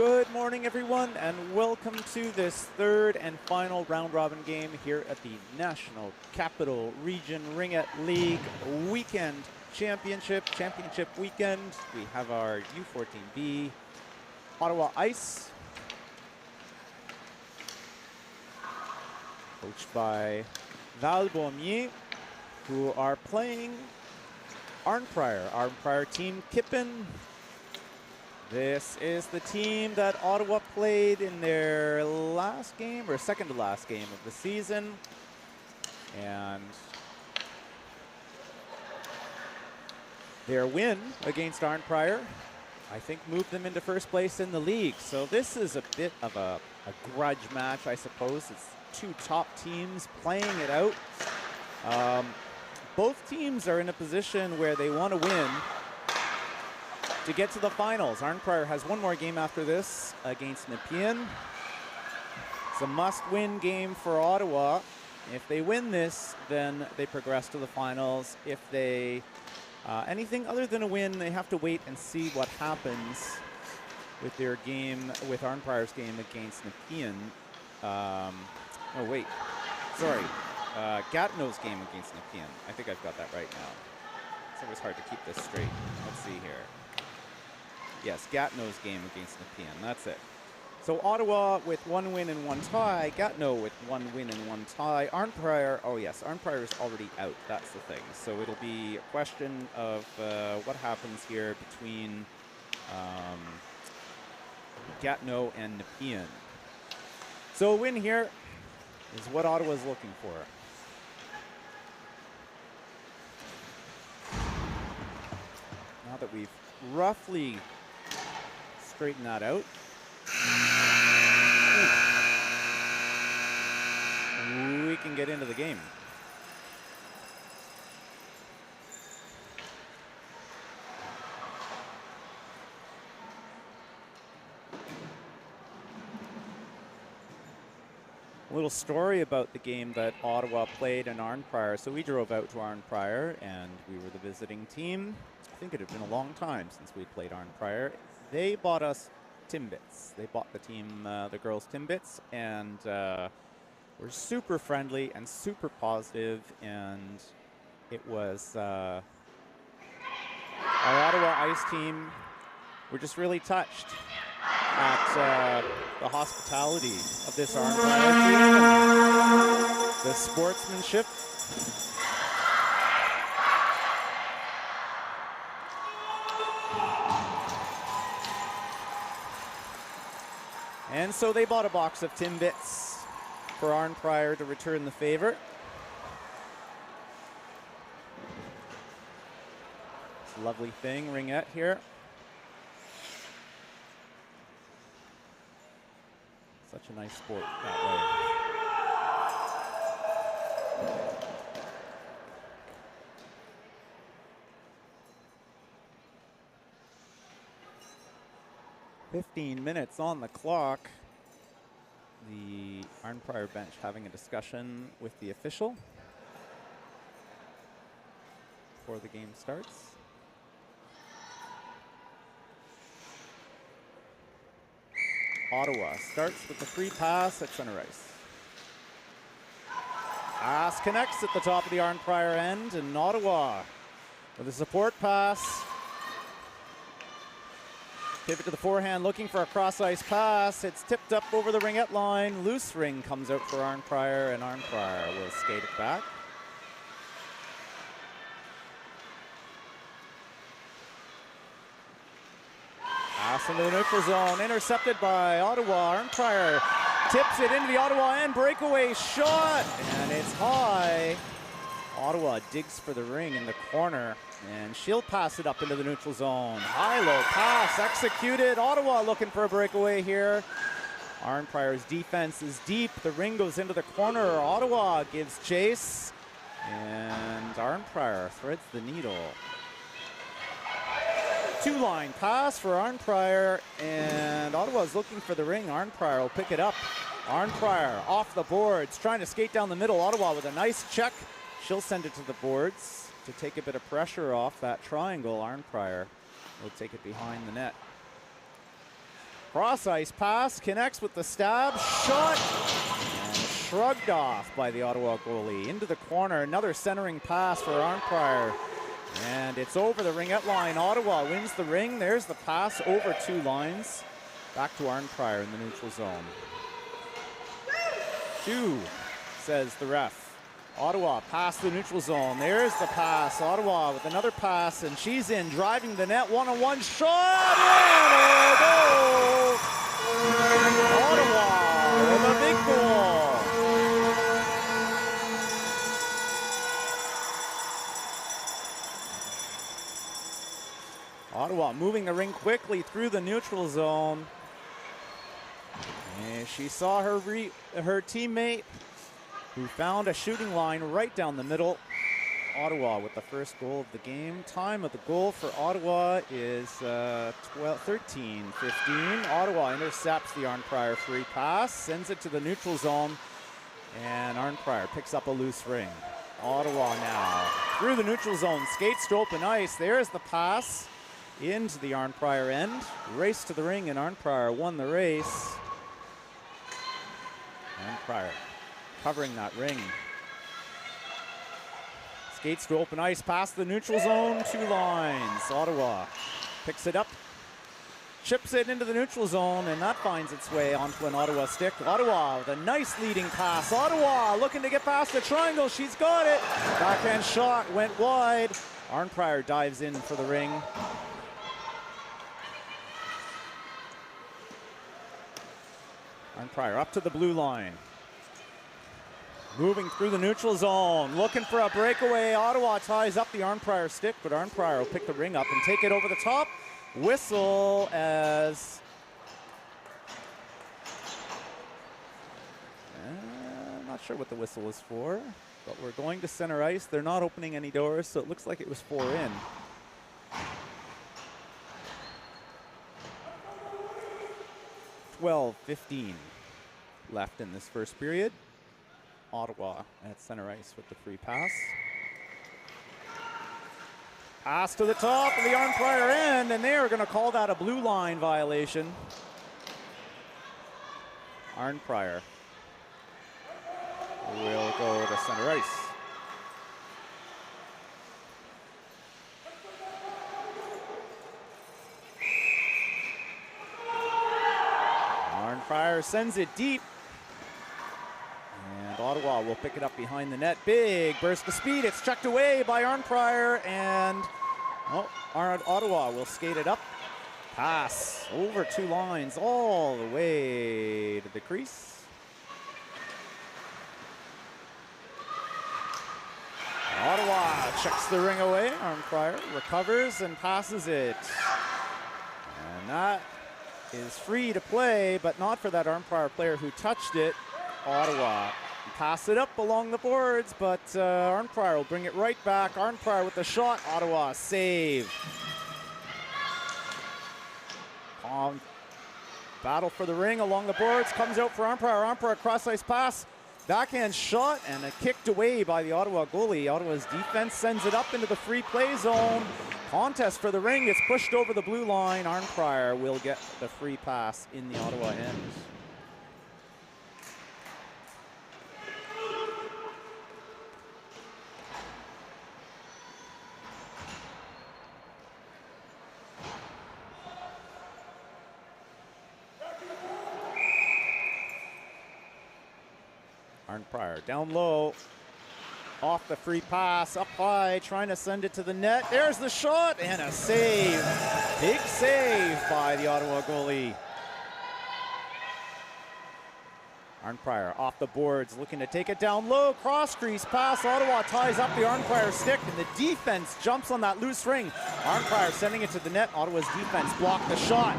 Good morning, everyone, and welcome to this third and final round-robin game here at the National Capital Region Ringette League Weekend Championship weekend. We have our U14B Ottawa Ice, coached by Bohemier, who are playing Arnprior team Kippen. This is the team that Ottawa played in their last game, or second to last game of the season. And their win against Arnprior, I think, moved them into first place in the league. So this is a bit of a grudge match, I suppose. It's two top teams playing it out. Both teams are in a position where they want to win to get to the finals. Arnprior has one more game after this against Kippen. It's a must-win game for Ottawa. If they win this, then they progress to the finals. If they, anything other than a win, they have to wait and see what happens with their game, with Arnprior's game against Kippen. Oh, wait, sorry. Gatineau's game against Kippen. I think I've got that right now. It's always hard to keep this straight. Let's see here. Yes, Gatineau's game against Kippen. That's it. So Ottawa with one win and one tie. Gatineau with one win and one tie. Arnprior, oh yes, Arnprior is already out. That's the thing. So it'll be a question of what happens here between Gatineau and Kippen. So a win here is what Ottawa's looking for. Now that we've roughly straightened that out, we can get into the game. A little story about the game that Ottawa played in Arnprior. So we drove out to Arnprior and we were the visiting team. I think it had been a long time since we played Arnprior. They bought us Timbits. They bought the team, the girls' Timbits, and were super friendly and super positive, and it was our Ottawa Ice team were just really touched at the hospitality of this Arnprior team, the sportsmanship. And so they bought a box of Timbits for Arnprior to return the favor. It's a lovely thing, Ringette here. Such a nice sport that way. 15 minutes on the clock. The Arnprior bench having a discussion with the official before the game starts. Ottawa starts with the free pass at center ice. Pass connects at the top of the Arnprior end, and Ottawa with a support pass. Pivot to the forehand, looking for a cross-ice pass. It's tipped up over the Ringette line. Loose ring comes out for Arnprior, and Arnprior will skate it back. Pass into the neutral zone, intercepted by Ottawa. Arnprior tips it into the Ottawa end, breakaway shot, and it's high. Ottawa digs for the ring in the corner, and she'll pass it up into the neutral zone. High-low pass executed. Ottawa looking for a breakaway here. Arnprior's defense is deep. The ring goes into the corner. Ottawa gives chase, and Arnprior threads the needle. Two-line pass for Arnprior, and Ottawa's looking for the ring. Arnprior will pick it up. Arnprior off the boards, trying to skate down the middle. Ottawa with a nice check. She'll send it to the boards to take a bit of pressure off that triangle. Arnprior will take it behind the net. Cross ice pass, connects with the stab, shot, and shrugged off by the Ottawa goalie. Into the corner, another centering pass for Arnprior. And it's over the Ringette line. Ottawa wins the ring. There's the pass over 2 lines. Back to Arnprior in the neutral zone. 2, says the ref. Ottawa past the neutral zone. There's the pass. Ottawa with another pass, and she's in, driving the net. One-on-one shot, and a goal! Ottawa with a big goal. Ottawa moving the ring quickly through the neutral zone. And she saw her teammate, who found a shooting line right down the middle. Ottawa with the first goal of the game. Time of the goal for Ottawa is 13-15. Ottawa intercepts the Arnprior free pass, sends it to the neutral zone, and Arnprior picks up a loose ring. Ottawa now through the neutral zone, skates to open ice. There's the pass into the Arnprior end. Race to the ring, and Arnprior won the race. Arnprior covering that ring. Skates to open ice, past the neutral zone, 2 lines. Ottawa picks it up, chips it into the neutral zone, and that finds its way onto an Ottawa stick. Ottawa with a nice leading pass. Ottawa looking to get past the triangle. She's got it. Backhand shot went wide. Arnprior dives in for the ring. Arnprior up to the blue line. Moving through the neutral zone, looking for a breakaway. Ottawa ties up the Arnprior stick, but Arnprior will pick the ring up and take it over the top. Whistle as... not sure what the whistle is for, but we're going to center ice. They're not opening any doors, so it looks like it was 4 in. .15 left in this first period. Ottawa at center ice with the free pass. Pass to the top of the Arnprior end, and they are going to call that a blue line violation. Arnprior will go to center ice. Arnprior sends it deep. And Ottawa will pick it up behind the net. Big burst of speed. It's checked away by Arnprior, and Ottawa will skate it up. Pass over 2 lines all the way to the crease. Ottawa checks the ring away. Arnprior recovers and passes it. And that is free to play, but not for that Arnprior player who touched it. Ottawa pass it up along the boards, but Arnprior will bring it right back. Arnprior with the shot. Ottawa save. Battle for the ring along the boards. Comes out for Arnprior. Arnprior cross ice pass. Backhand shot, and kicked away by the Ottawa goalie. Ottawa's defense sends it up into the free play zone. Contest for the ring. It's pushed over the blue line. Arnprior will get the free pass in the Ottawa end. Arnprior down low, off the free pass, up high, trying to send it to the net. There's the shot, and a save. Big save by the Ottawa goalie. Arnprior off the boards, looking to take it down low. Cross crease pass. Ottawa ties up the Arnprior stick, and the defense jumps on that loose ring. Arnprior sending it to the net. Ottawa's defense blocked the shot.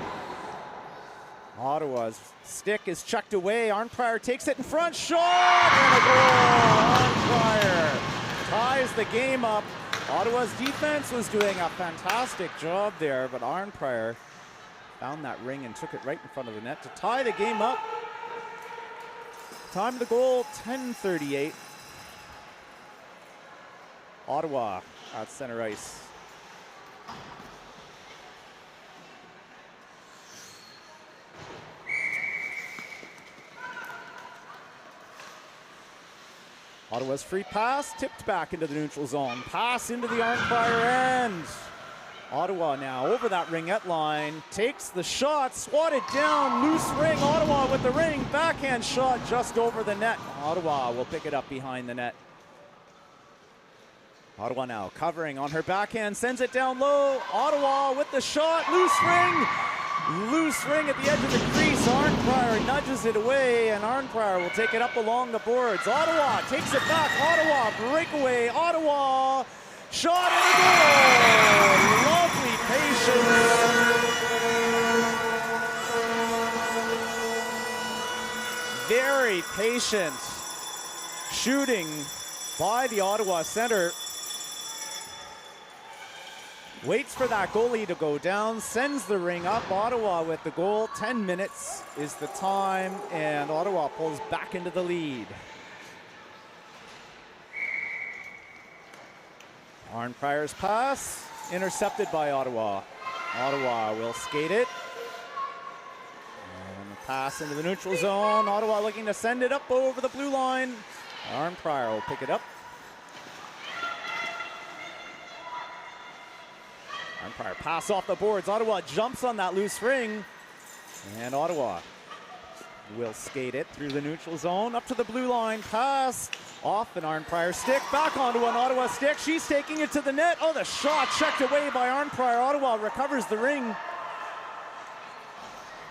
Ottawa's stick is checked away. Arnprior takes it in front. Shot and a goal. Arnprior ties the game up. Ottawa's defense was doing a fantastic job there, but Arnprior found that ring and took it right in front of the net to tie the game up. Time of the goal, 10:38. Ottawa at center ice. Ottawa's free pass, tipped back into the neutral zone. Pass into the Arnprior end. Ottawa now over that Ringette line, takes the shot, swatted down, loose ring. Ottawa with the ring, backhand shot just over the net. Ottawa will pick it up behind the net. Ottawa now covering on her backhand, sends it down low. Ottawa with the shot, loose ring. Loose ring at the edge of the crease. Arnprior nudges it away, and Arnprior will take it up along the boards. Ottawa takes it back. Ottawa breakaway. Ottawa shot and a goal. Lovely patience. Very patient shooting by the Ottawa center. Waits for that goalie to go down, sends the ring up. Ottawa with the goal. 10 minutes is the time, and Ottawa pulls back into the lead. Arnprior's pass, intercepted by Ottawa. Ottawa will skate it. And the pass into the neutral zone. Ottawa looking to send it up over the blue line. Arnprior will pick it up. Arnprior pass off the boards. Ottawa jumps on that loose ring. And Ottawa will skate it through the neutral zone. Up to the blue line. Pass off an Arnprior stick. Back onto an Ottawa stick. She's taking it to the net. Oh, the shot checked away by Arnprior. Ottawa recovers the ring.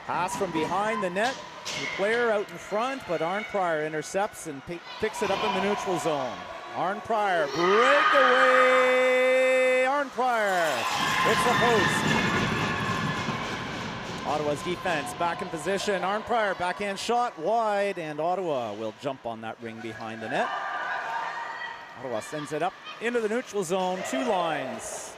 Pass from behind the net. The player out in front, but Arnprior intercepts and picks it up in the neutral zone. Arnprior breakaway. Arnprior, it's the post. Ottawa's defense back in position. Arnprior backhand shot wide, and Ottawa will jump on that ring behind the net. Ottawa sends it up into the neutral zone. 2 lines.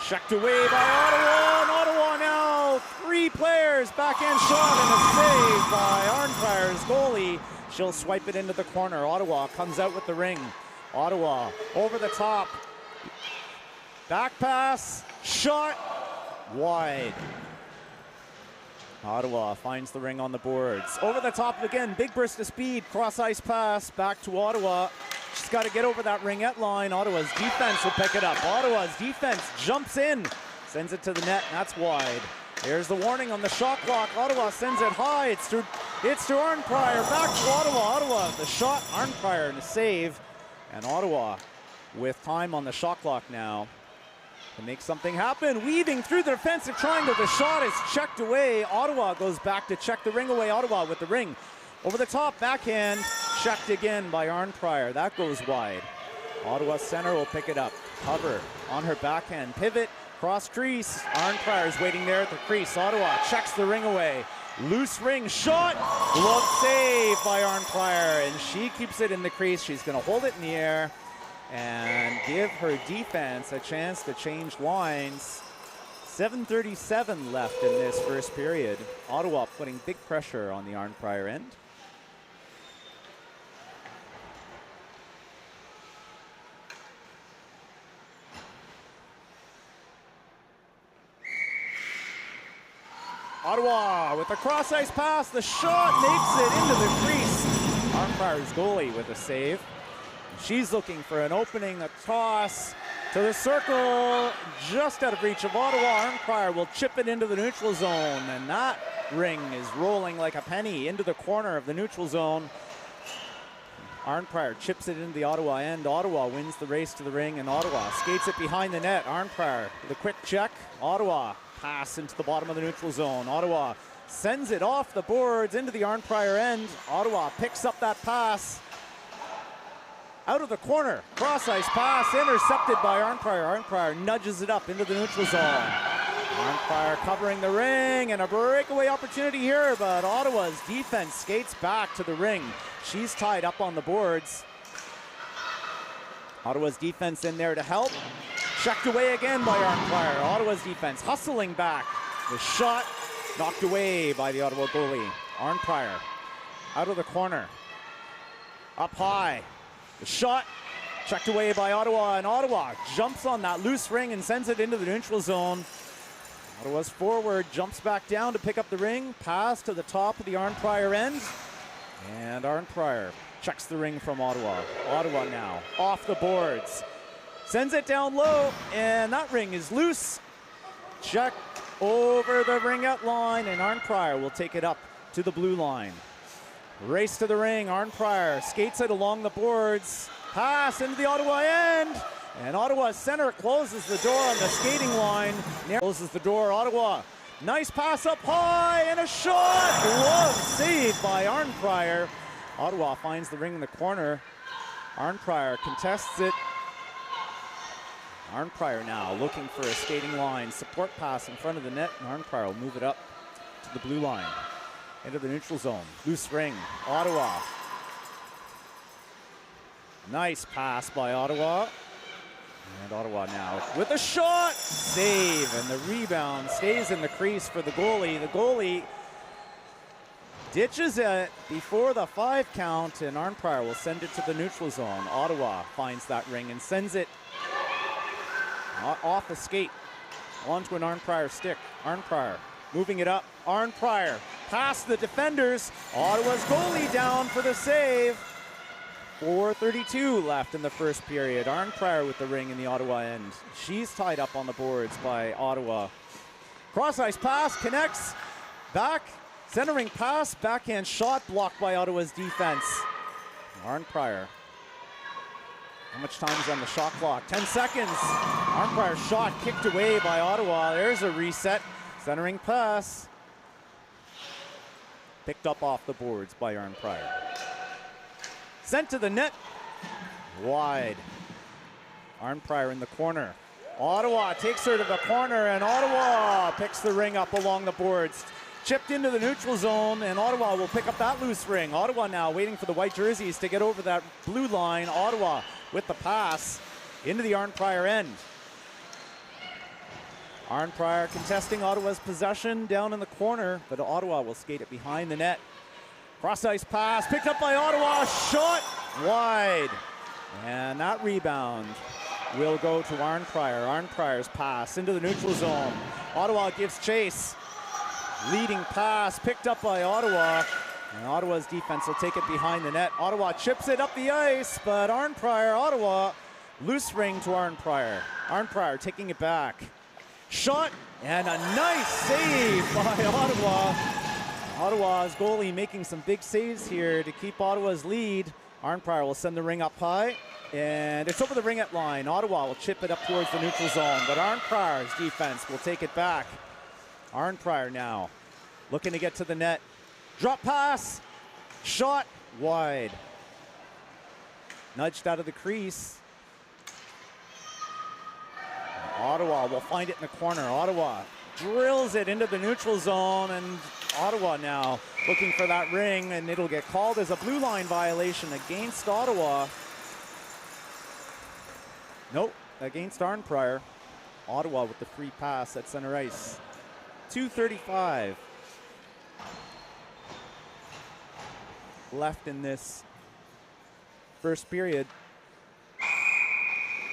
Checked away by Ottawa, and Ottawa now 3 players, backhand shot and a save by Arnprior's goalie. She'll swipe it into the corner. Ottawa comes out with the ring. Ottawa over the top. Back pass, shot, wide. Ottawa finds the ring on the boards. Over the top again, big burst of speed, cross ice pass, back to Ottawa. She's got to get over that Ringette line. Ottawa's defense will pick it up. Ottawa's defense jumps in, sends it to the net, and that's wide. Here's the warning on the shot clock. Ottawa sends it high. It's to Arnprior. Back to Ottawa. Ottawa, the shot. Arnprior and a save. And Ottawa with time on the shot clock now to make something happen. Weaving through the defensive triangle. The shot is checked away. Ottawa goes back to check the ring away. Ottawa with the ring. Over the top, backhand, checked again by Arnprior. That goes wide. Ottawa center will pick it up. Cover on her backhand. Pivot, cross crease. Arnprior is waiting there at the crease. Ottawa checks the ring away. Loose ring, shot, glove save by Arnprior, and she keeps it in the crease. She's going to hold it in the air and give her defense a chance to change lines. 7:37 left in this first period. Ottawa putting big pressure on the Arnprior end. Ottawa with a cross ice pass. The shot makes it into the crease. Arnprior's goalie with a save. She's looking for an opening, a toss to the circle, just out of reach of Ottawa. Arnprior will chip it into the neutral zone, and that ring is rolling like a penny into the corner of the neutral zone. Arnprior chips it into the Ottawa end. Ottawa wins the race to the ring, and Ottawa skates it behind the net. Arnprior with a quick check. Ottawa pass into the bottom of the neutral zone. Ottawa sends it off the boards into the Arnprior end. Ottawa picks up that pass out of the corner. Cross ice pass intercepted by Arnprior. Arnprior nudges it up into the neutral zone. Arnprior covering the ring, and a breakaway opportunity here, but Ottawa's defense skates back to the ring. She's tied up on the boards. Ottawa's defense in there to help. Checked away again by Arnprior. Ottawa's defense hustling back. The shot knocked away by the Ottawa goalie. Arnprior out of the corner. Up high. The shot checked away by Ottawa, and Ottawa jumps on that loose ring and sends it into the neutral zone. Ottawa's forward jumps back down to pick up the ring. Pass to the top of the Arnprior end. And Arnprior checks the ring from Ottawa. Ottawa now off the boards. Sends it down low, and that ring is loose. Check over the ringette line, and Arnprior will take it up to the blue line. Race to the ring. Arnprior skates it along the boards. Pass into the Ottawa end. And Ottawa's center closes the door on the skating line. Closes the door. Ottawa. Nice pass up high and a shot. Glove saved by Arnprior. Ottawa finds the ring in the corner. Arnprior contests it. Arnprior now looking for a skating line. Support pass in front of the net. And Arnprior will move it up to the blue line. Into the neutral zone. Loose ring. Ottawa. Nice pass by Ottawa. And Ottawa now with a shot. Save. And the rebound stays in the crease for the goalie. The goalie ditches it before the 5 count. And Arnprior will send it to the neutral zone. Ottawa finds that ring and sends it off a skate onto an Arnprior stick. Arnprior moving it up. Arnprior past the defenders. Ottawa's goalie down for the save. 4:32 left in the first period. Arnprior with the ring in the Ottawa end. She's tied up on the boards by Ottawa. Cross ice pass connects. Back. Centering pass. Backhand shot blocked by Ottawa's defense. Arnprior. How much time is on the shot clock? 10 seconds. Arnprior shot kicked away by Ottawa. There's a reset. Centering pass. Picked up off the boards by Arnprior. Sent to the net. Wide. Arnprior in the corner. Ottawa takes her to the corner, and Ottawa picks the ring up along the boards. Chipped into the neutral zone, and Ottawa will pick up that loose ring. Ottawa now waiting for the white jerseys to get over that blue line. Ottawa with the pass into the Arnprior end. Arnprior contesting Ottawa's possession down in the corner, but Ottawa will skate it behind the net. Cross ice pass picked up by Ottawa. Shot wide. And that rebound will go to Arnprior. Arnprior's pass into the neutral zone. Ottawa gives chase. Leading pass picked up by Ottawa. And Ottawa's defense will take it behind the net. Ottawa chips it up the ice, but Arnprior, Ottawa, loose ring to Arnprior. Arnprior taking it back. Shot, and a nice save by Ottawa. Ottawa's goalie making some big saves here to keep Ottawa's lead. Arnprior will send the ring up high, and it's over the ringette line. Ottawa will chip it up towards the neutral zone, but Arnprior's defense will take it back. Arnprior now looking to get to the net. Drop pass, shot wide. Nudged out of the crease. Ottawa will find it in the corner. Ottawa drills it into the neutral zone, and Ottawa now looking for that ring, and it'll get called as a blue line violation against Ottawa. Nope, against Arnprior. Ottawa with the free pass at center ice. 2:35 left in this first period.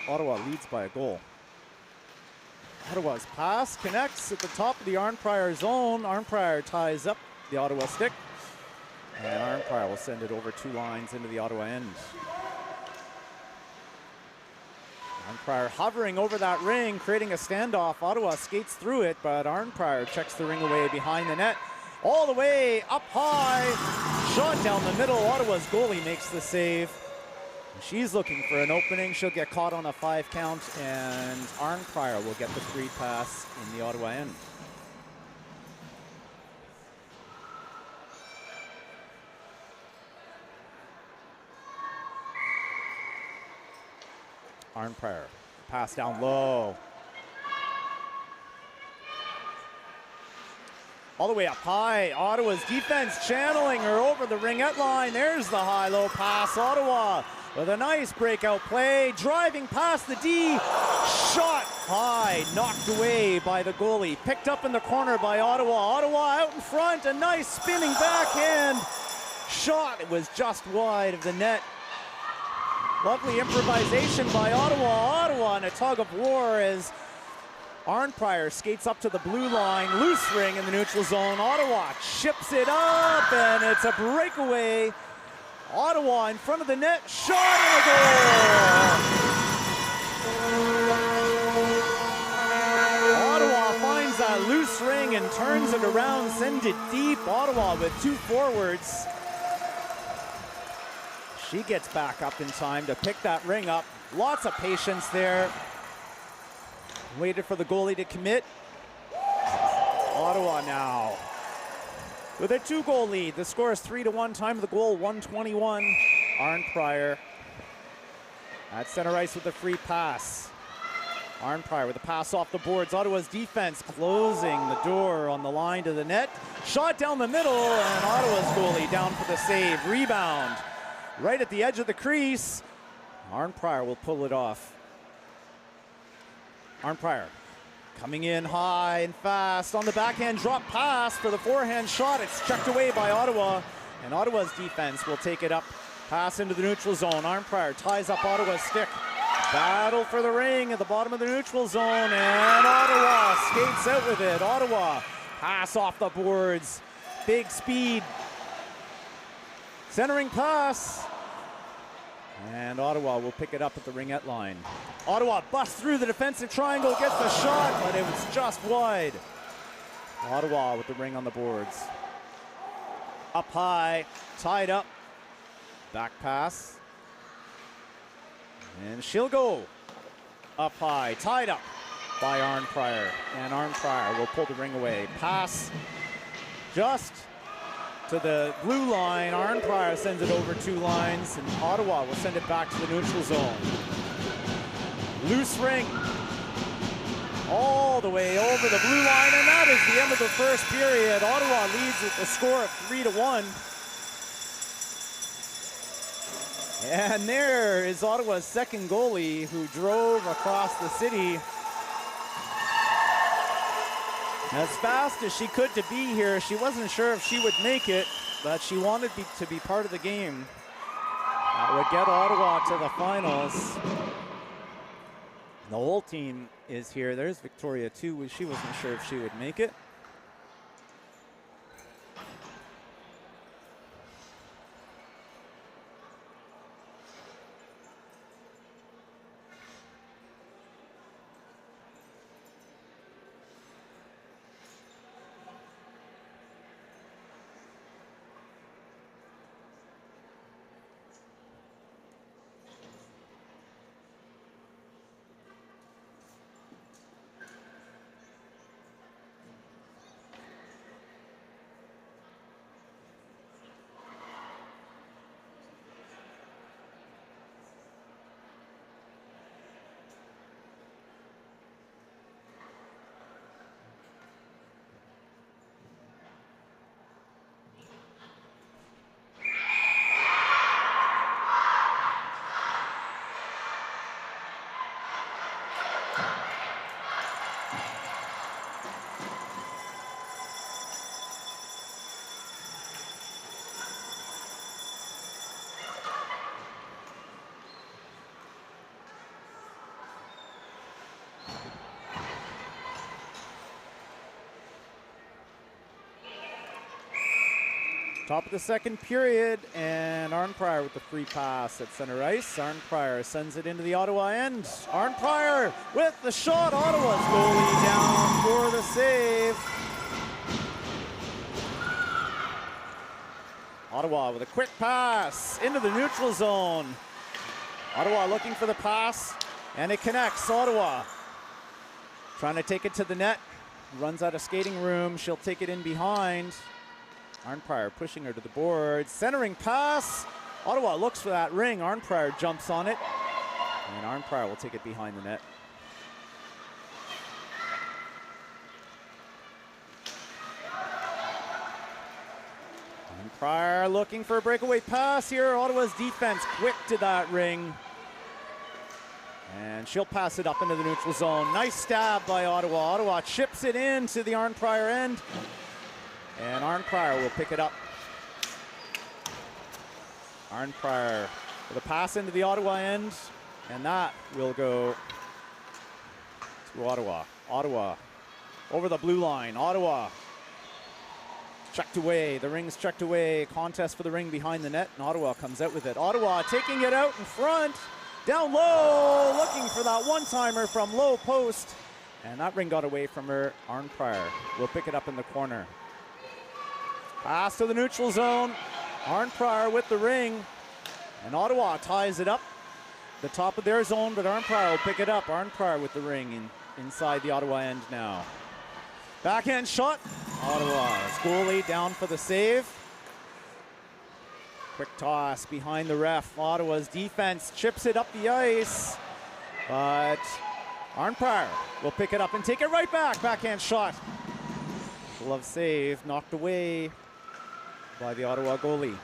Ottawa leads by a goal. Ottawa's pass connects at the top of the Arnprior zone. Arnprior ties up the Ottawa stick, and Arnprior will send it over 2 lines into the Ottawa end. Arnprior hovering over that ring, creating a standoff. Ottawa skates through it, but Arnprior checks the ring away behind the net. All the way up high, shot down the middle. Ottawa's goalie makes the save. She's looking for an opening. She'll get caught on a 5 count, and Arnprior will get the free pass in the Ottawa end. Arnprior, pass down low. All the way up high. Ottawa's defense channeling her over the ringette line. There's the high-low pass. Ottawa with a nice breakout play. Driving past the D. Shot high. Knocked away by the goalie. Picked up in the corner by Ottawa. Ottawa out in front. A nice spinning backhand shot. It was just wide of the net. Lovely improvisation by Ottawa. Ottawa in a tug of war as Arnprior skates up to the blue line, loose ring in the neutral zone. Ottawa chips it up, and it's a breakaway. Ottawa in front of the net, shot and a goal! Ottawa finds that loose ring and turns it around, sends it deep. Ottawa with 2 forwards. She gets back up in time to pick that ring up. Lots of patience there. Waited for the goalie to commit. Ottawa now with a 2-goal lead. The score is 3-1. Time of the goal, 1:21. Arnprior at center ice with a free pass. Arnprior with a pass off the boards. Ottawa's defense closing the door on the line to the net. Shot down the middle, and Ottawa's goalie down for the save. Rebound right at the edge of the crease. Arnprior will pull it off. Arnprior coming in high and fast on the backhand drop pass for the forehand shot. It's checked away by Ottawa, and Ottawa's defense will take it up. Pass into the neutral zone. Arnprior ties up Ottawa's stick. Battle for the ring at the bottom of the neutral zone, and Ottawa skates out with it. Ottawa pass off the boards. Big speed. Centering pass. And Ottawa will pick it up at the Ringette line. Ottawa busts through the defensive triangle, gets the shot, but it was just wide. Ottawa with the ring on the boards. Up high, tied up. Back pass. And she'll go up high, tied up by Arnprior. And Arnprior will pull the ring away. Pass just to the blue line. Arnprior sends it over 2 lines, and Ottawa will send it back to the neutral zone. Loose ring all the way over the blue line, and that is the end of the first period. Ottawa leads with the score of 3-1. And there is Ottawa's second goalie, who drove across the city as fast as she could to be here. She wasn't sure if she would make it, but she wanted to be part of the game. That would get Ottawa to the finals. The whole team is here. There's Victoria too. She wasn't sure if she would make it. Top of the second period, and Arnprior with the free pass at center ice. Arnprior sends it into the Ottawa end. Arnprior with the shot. Ottawa's goalie down for the save. Ottawa with a quick pass into the neutral zone. Ottawa looking for the pass, and it connects. Ottawa trying to take it to the net. Runs out of skating room. She'll take it in behind. Arnprior pushing her to the board. Centering pass. Ottawa looks for that ring. Arnprior jumps on it. And Arnprior will take it behind the net. Arnprior looking for a breakaway pass here. Ottawa's defense quick to that ring. And she'll pass it up into the neutral zone. Nice stab by Ottawa. Ottawa chips it into the Arnprior end. And Arnprior will pick it up. Arnprior with a pass into the Ottawa end. And that will go to Ottawa. Ottawa over the blue line. Ottawa checked away. The ring's checked away. Contest for the ring behind the net, and Ottawa comes out with it. Ottawa taking it out in front. Down low, looking for that one-timer from low post. And that ring got away from her. Arnprior will pick it up in the corner. Pass to the neutral zone. Arnprior with the ring. And Ottawa ties it up. The top of their zone, but Arnprior will pick it up. Arnprior with the ring inside the Ottawa end now. Backhand shot. Ottawa's goalie down for the save. Quick toss behind the ref. Ottawa's defense chips it up the ice, but Arnprior will pick it up and take it right back. Backhand shot. Glove save, knocked away by the Ottawa goalie.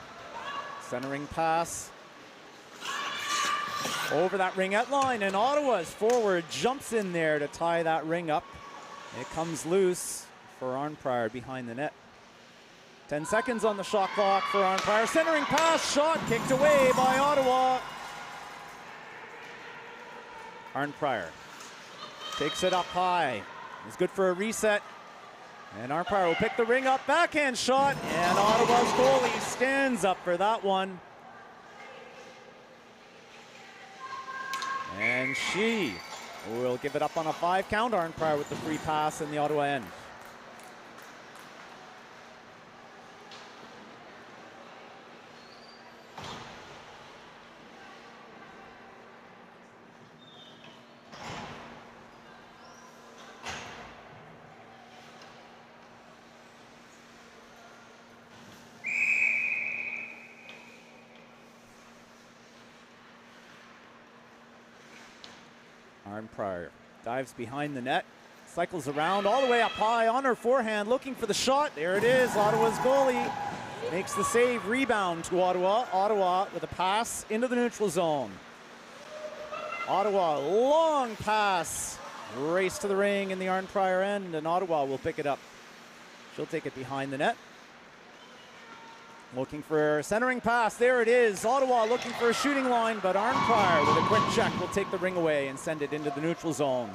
Centering pass over that Ringette line, and Ottawa's forward jumps in there to tie that ring up. It comes loose for Arnprior behind the net. 10 seconds on the shot clock for Arnprior. Centering pass, shot kicked away by Ottawa. Arnprior takes it up high. It's good for a reset. And Arnprior will pick the ring up. Backhand shot, and Ottawa's goalie stands up for that one. And she will give it up on a 5 count. Arnprior with the free pass in the Ottawa end. Arnprior dives behind the net, cycles around all the way up high on her forehand, looking for the shot. There it is. Ottawa's goalie makes the save. Rebound to Ottawa. Ottawa with a pass into the neutral zone. Ottawa, long pass. Race to the ring in the Arnprior end, and Ottawa will pick it up. She'll take it behind the net. Looking for a centering pass. There it is. Ottawa looking for a shooting line, but Arnprior with a quick check will take the ring away and send it into the neutral zone.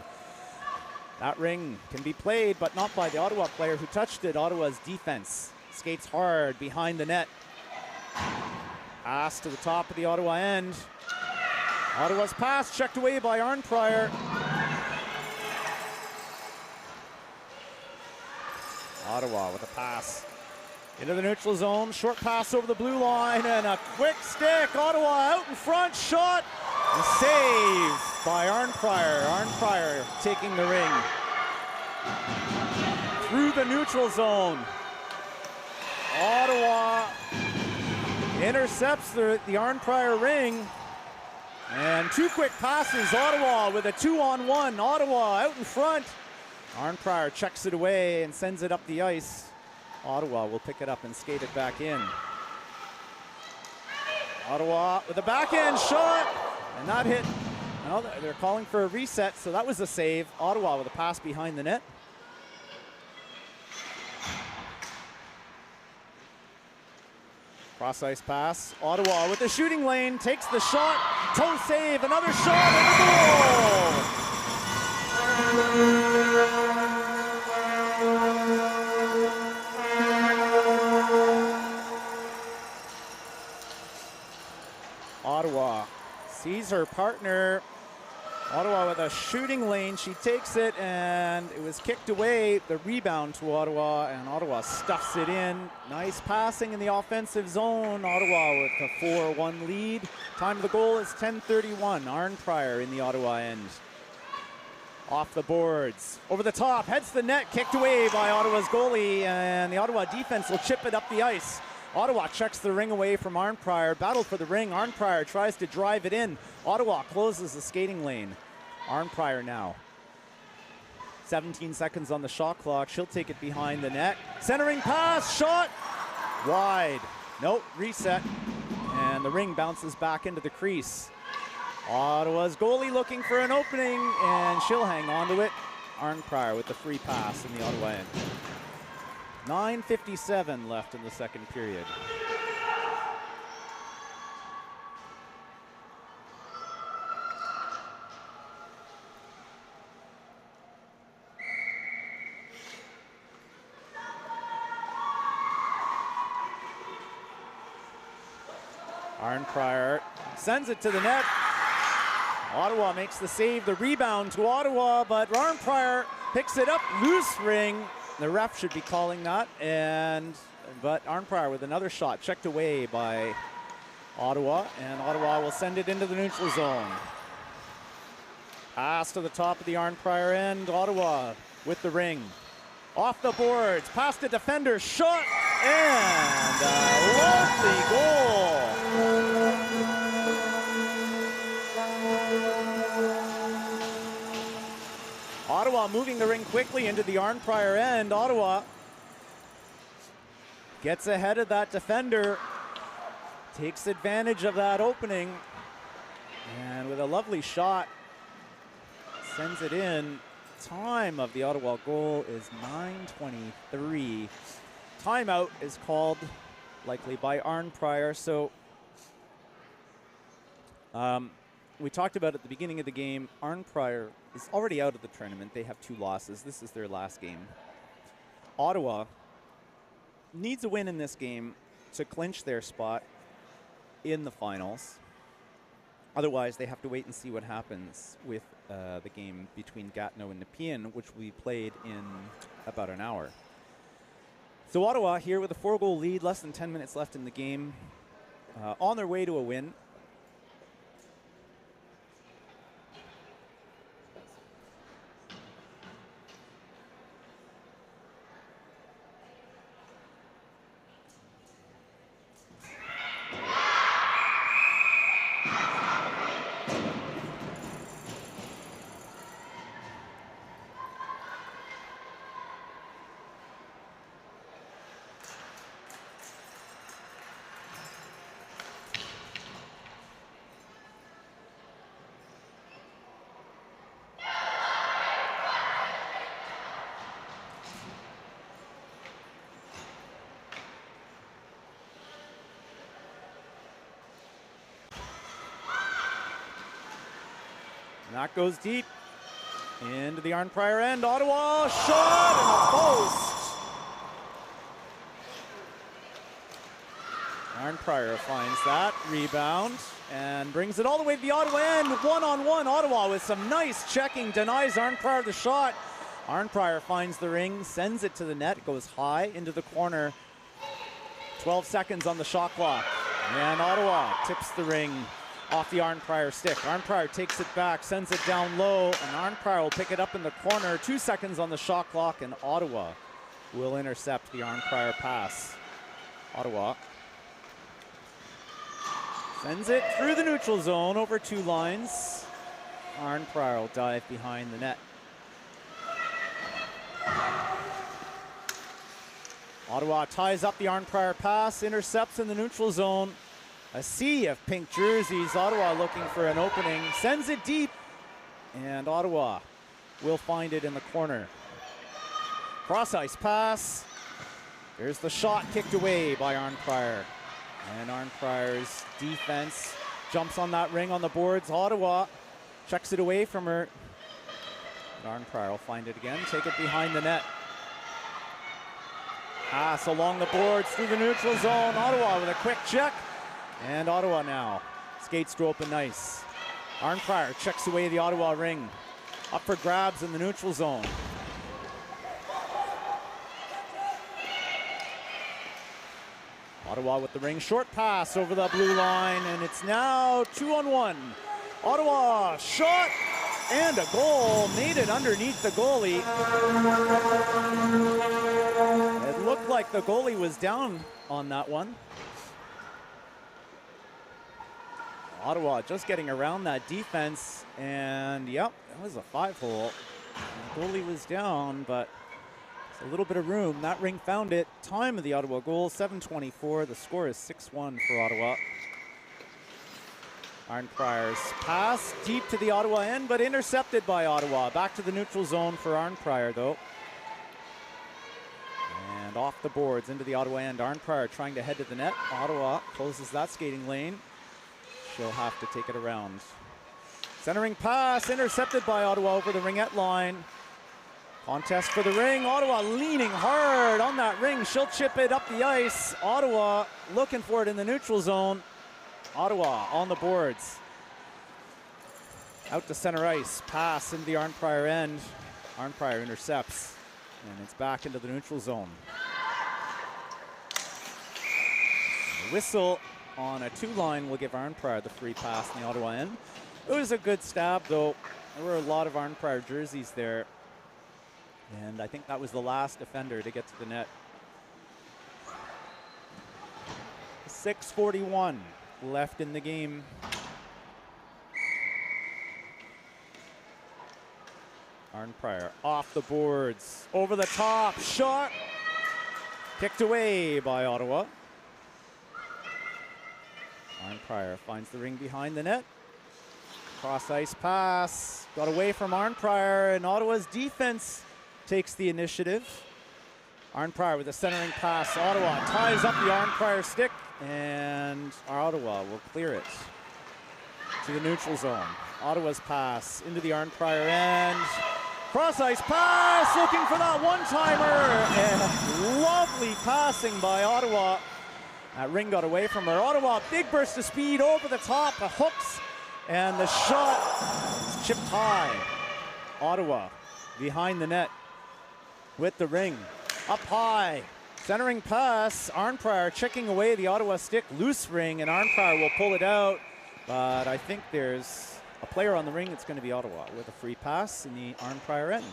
That ring can be played, but not by the Ottawa player who touched it. Ottawa's defense skates hard behind the net. Pass to the top of the Ottawa end. Ottawa's pass checked away by Arnprior. Ottawa with a pass into the neutral zone. Short pass over the blue line and a quick stick. Ottawa out in front. Shot. The save by Arnprior. Arnprior taking the ring through the neutral zone. Ottawa intercepts the Arnprior ring. And 2 quick passes. Ottawa with a 2-on-1. Ottawa out in front. Arnprior checks it away and sends it up the ice. Ottawa will pick it up and skate it back in. Ottawa with a backhand shot, and that hit. No, they're calling for a reset, so that was a save. Ottawa with a pass behind the net. Cross ice pass. Ottawa with the shooting lane, takes the shot, toe save, another shot, and a goal! Ottawa sees her partner. Ottawa with a shooting lane. She takes it, and it was kicked away. The rebound to Ottawa, and Ottawa stuffs it in. Nice passing in the offensive zone. Ottawa with a 4-1 lead. Time of the goal is 10:31. Arnprior in the Ottawa end. Off the boards. Over the top. Heads the net. Kicked away by Ottawa's goalie, and the Ottawa defense will chip it up the ice. Ottawa checks the ring away from Arnprior. Battle for the ring. Arnprior tries to drive it in. Ottawa closes the skating lane. Arnprior now. 17 seconds on the shot clock. She'll take it behind the net. Centering pass. Shot. Wide. Nope. Reset. And the ring bounces back into the crease. Ottawa's goalie looking for an opening, and she'll hang on to it. Arnprior with the free pass in the Ottawa end. 9:57 left in the second period. Arnprior sends it to the net. Ottawa makes the save, the rebound to Ottawa, but Arnprior picks it up, loose ring. The ref should be calling that, but Arnprior with another shot checked away by Ottawa, and Ottawa will send it into the neutral zone. Pass to the top of the Arnprior end. Ottawa with the ring. Off the boards, past the defender, shot, and a lovely goal. Ottawa moving the ring quickly into the Arnprior end. Ottawa gets ahead of that defender, takes advantage of that opening, and with a lovely shot, sends it in. Time of the Ottawa goal is 9:23. Timeout is called, likely by Arnprior. So we talked about at the beginning of the game, Arnprior is already out of the tournament. They have 2 losses. This is their last game. Ottawa needs a win in this game to clinch their spot in the finals. Otherwise, they have to wait and see what happens with the game between Gatineau and Nepean, which will be played in about an hour. So Ottawa here with a 4-goal lead, less than 10 minutes left in the game, on their way to a win. And that goes deep into the Arnprior end. Ottawa shot and a post. Arnprior finds that rebound and brings it all the way to the Ottawa end. 1-on-1. Ottawa with some nice checking, denies Arnprior the shot. Arnprior finds the ring, sends it to the net. It goes high into the corner. 12 seconds on the shot clock. And Ottawa tips the ring off the Arnprior stick. Arnprior takes it back, sends it down low, and Arnprior will pick it up in the corner. 2 seconds on the shot clock, and Ottawa will intercept the Arnprior pass. Ottawa sends it through the neutral zone over 2 lines. Arnprior will dive behind the net. Ottawa ties up the Arnprior pass, intercepts in the neutral zone. A sea of pink jerseys. Ottawa looking for an opening, sends it deep, and Ottawa will find it in the corner. Cross ice pass. There's the shot kicked away by Arnprior. And Arnprior's defense jumps on that ring on the boards. Ottawa checks it away from her. And Arnprior will find it again, take it behind the net. Pass along the boards through the neutral zone. Ottawa with a quick check. And Ottawa now skates to open ice. Arnprior checks away the Ottawa ring. Up for grabs in the neutral zone. Ottawa with the ring. Short pass over the blue line, and it's now 2-on-1. Ottawa shot and a goal. Made it underneath the goalie. It looked like the goalie was down on that one. Ottawa just getting around that defense, and yep, that was a 5-hole. The goalie was down, but it's a little bit of room. That ring found it. Time of the Ottawa goal, 7:24. The score is 6-1 for Ottawa. Arnprior's pass deep to the Ottawa end, but intercepted by Ottawa. Back to the neutral zone for Arnprior, though. And off the boards into the Ottawa end. Arnprior trying to head to the net. Ottawa closes that skating lane. She'll have to take it around. Centering pass intercepted by Ottawa over the Ringette line. Contest for the ring. Ottawa leaning hard on that ring. She'll chip it up the ice. Ottawa looking for it in the neutral zone. Ottawa on the boards. Out to center ice, pass into the Arnprior end. Arnprior intercepts, and it's back into the neutral zone. The whistle on a 2-line will give Arnprior the free pass in the Ottawa end. It was a good stab, though. There were a lot of Arnprior jerseys there, and I think that was the last defender to get to the net. 6:41 left in the game. Arnprior off the boards, over the top, shot, kicked away by Ottawa. Arnprior finds the ring behind the net. Cross ice pass, got away from Arnprior, and Ottawa's defense takes the initiative. Arnprior with a centering pass. Ottawa ties up the Arnprior stick, and Ottawa will clear it to the neutral zone. Ottawa's pass into the Arnprior end. Cross ice pass, looking for that one-timer, and lovely passing by Ottawa. That ring got away from her. Ottawa, big burst of speed over the top, the hooks, and the shot is chipped high. Ottawa behind the net with the ring. Up high, centering pass. Arnprior checking away the Ottawa stick, loose ring, and Arnprior will pull it out. But I think there's a player on the ring. It's going to be Ottawa with a free pass in the Arnprior end.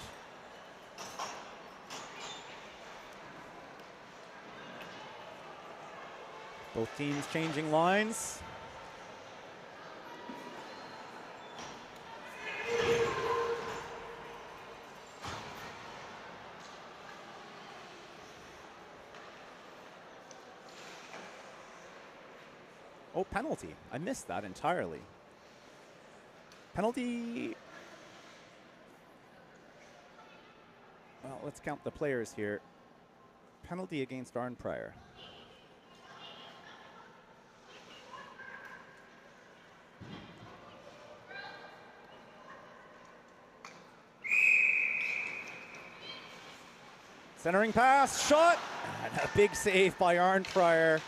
Both teams changing lines. Oh, penalty. I missed that entirely. Penalty. Well, let's count the players here. Penalty against Arnprior. Centering pass, shot, and a big save by Arnprior.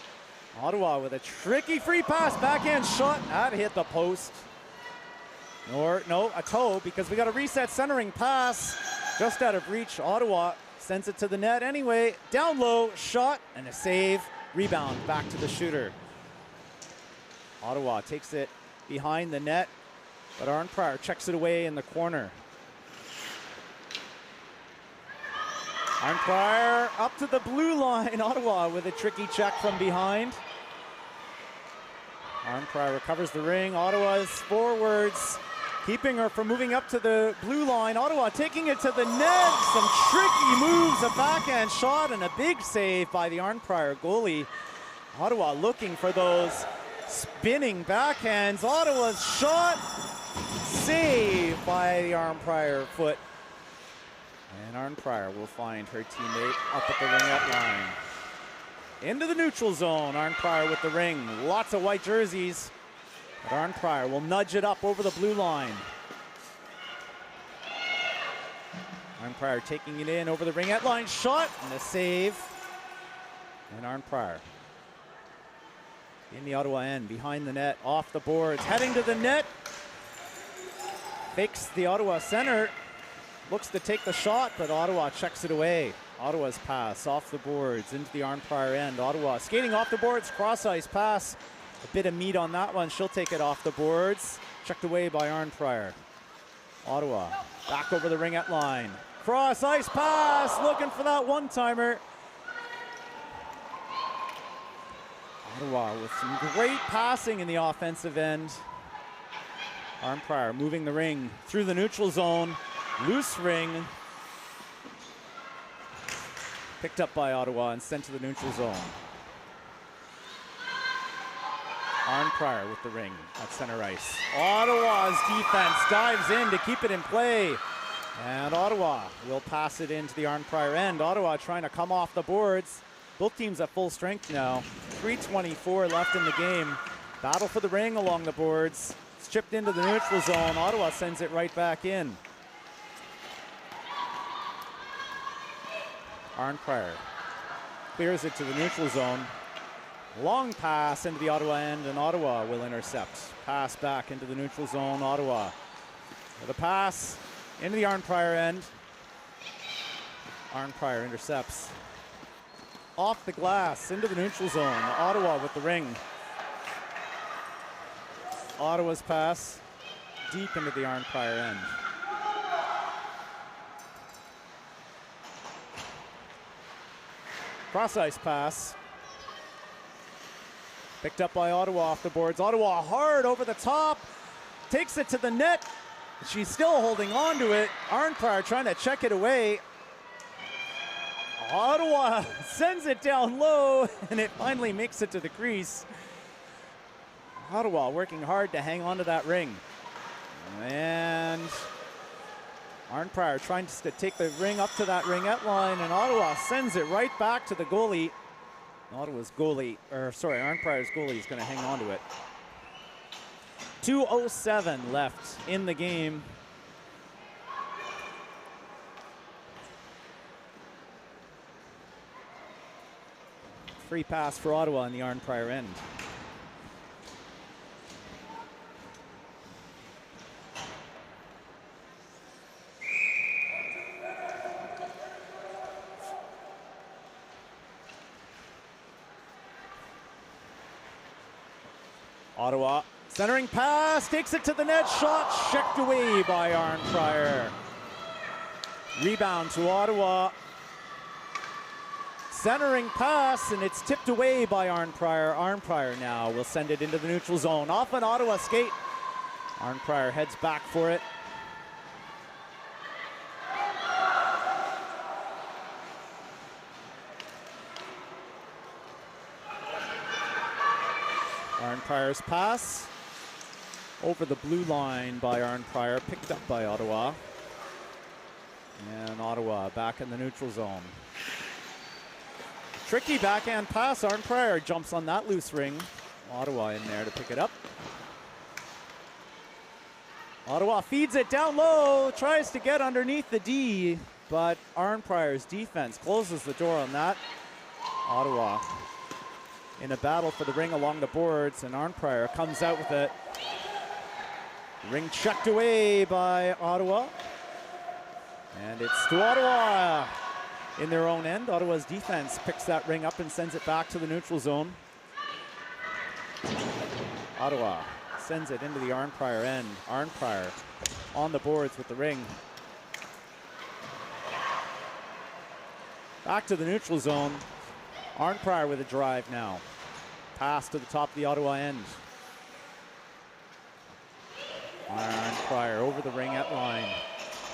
Ottawa with a tricky free pass, backhand shot, that hit the post. Or, no, a toe, because we got a reset centering pass just out of reach. Ottawa sends it to the net anyway. Down low, shot, and a save. Rebound back to the shooter. Ottawa takes it behind the net, but Arnprior checks it away in the corner. Arnprior up to the blue line. Ottawa with a tricky check from behind. Arnprior recovers the ring. Ottawa's forwards keeping her from moving up to the blue line. Ottawa taking it to the net. Some tricky moves, a backhand shot, and a big save by the Arnprior goalie. Ottawa looking for those spinning backhands. Ottawa's shot, saved by the Arnprior foot. And Arnprior will find her teammate up at the Ringette line. Into the neutral zone, Arnprior with the ring. Lots of white jerseys, but Arnprior will nudge it up over the blue line. Arnprior taking it in over the Ringette line, shot, and a save. And Arnprior in the Ottawa end, behind the net, off the boards, heading to the net. Fakes the Ottawa center. Looks to take the shot, but Ottawa checks it away. Ottawa's pass off the boards into the Arnprior end. Ottawa skating off the boards, cross ice pass. A bit of meat on that one. She'll take it off the boards. Checked away by Arnprior. Ottawa back over the Ringette line. Cross ice pass, looking for that one-timer. Ottawa with some great passing in the offensive end. Arnprior moving the ring through the neutral zone. Loose ring. Picked up by Ottawa and sent to the neutral zone. Arnprior with the ring at center ice. Ottawa's defense dives in to keep it in play. And Ottawa will pass it into the Arnprior end. Ottawa trying to come off the boards. Both teams at full strength now. 3:24 left in the game. Battle for the ring along the boards. It's chipped into the neutral zone. Ottawa sends it right back in. Arnprior clears it to the neutral zone. Long pass into the Ottawa end, and Ottawa will intercept. Pass back into the neutral zone, Ottawa. With a pass into the Arnprior end. Arnprior intercepts. Off the glass, into the neutral zone. Ottawa with the ring. Ottawa's pass deep into the Arnprior end. Cross-ice pass. Picked up by Ottawa off the boards. Ottawa hard over the top. Takes it to the net. She's still holding on to it. Arnprior trying to check it away. Ottawa sends it down low, and it finally makes it to the crease. Ottawa working hard to hang on to that ring. And Arnprior trying to take the ring up to that ringette line, and Ottawa sends it right back to the goalie. Arnprior's goalie is going to hang on to it. 2:07 left in the game. Free pass for Ottawa in the Arnprior end. Ottawa, centering pass, takes it to the net, shot checked away by Arnprior. Rebound to Ottawa. Centering pass, and it's tipped away by Arnprior. Arnprior now will send it into the neutral zone. Off an Ottawa skate. Arnprior heads back for it. Arnprior's pass over the blue line by Arnprior, picked up by Ottawa. And Ottawa back in the neutral zone. Tricky backhand pass. Arnprior jumps on that loose ring. Ottawa in there to pick it up. Ottawa feeds it down low, tries to get underneath the D, but Arnprior's defense closes the door on that. Ottawa in a battle for the ring along the boards, and Arnprior comes out with it. Ring checked away by Ottawa. And it's to Ottawa in their own end. Ottawa's defense picks that ring up and sends it back to the neutral zone. Ottawa sends it into the Arnprior end. Arnprior on the boards with the ring. Back to the neutral zone. Arnprior with a drive now. Pass to the top of the Ottawa end. Arnprior over the ringette line.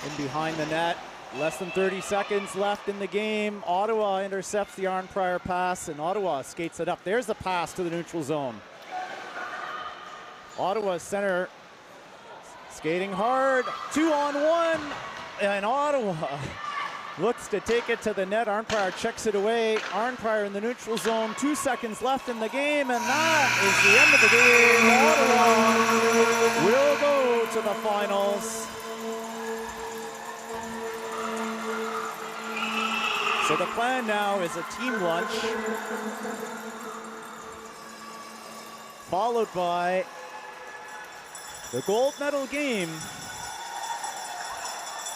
In behind the net. Less than 30 seconds left in the game. Ottawa intercepts the Arnprior pass, and Ottawa skates it up. There's the pass to the neutral zone. Ottawa center skating hard. 2-on-1, and Ottawa looks to take it to the net. Arnprior checks it away. Arnprior in the neutral zone. 2 seconds left in the game, and that is the end of the game. Ottawa will go to the finals. So the plan now is a team lunch, followed by the gold medal game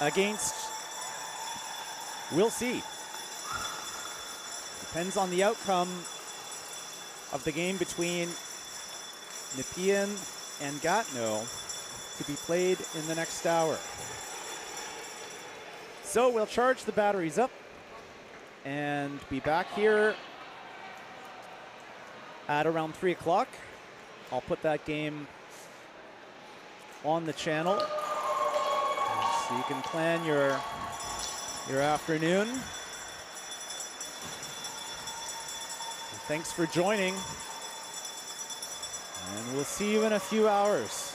against, we'll see. Depends on the outcome of the game between Nepean and Gatineau to be played in the next hour. So we'll charge the batteries up and be back here at around 3 o'clock. I'll put that game on the channel so you can plan your afternoon. Thanks for joining, and we'll see you in a few hours.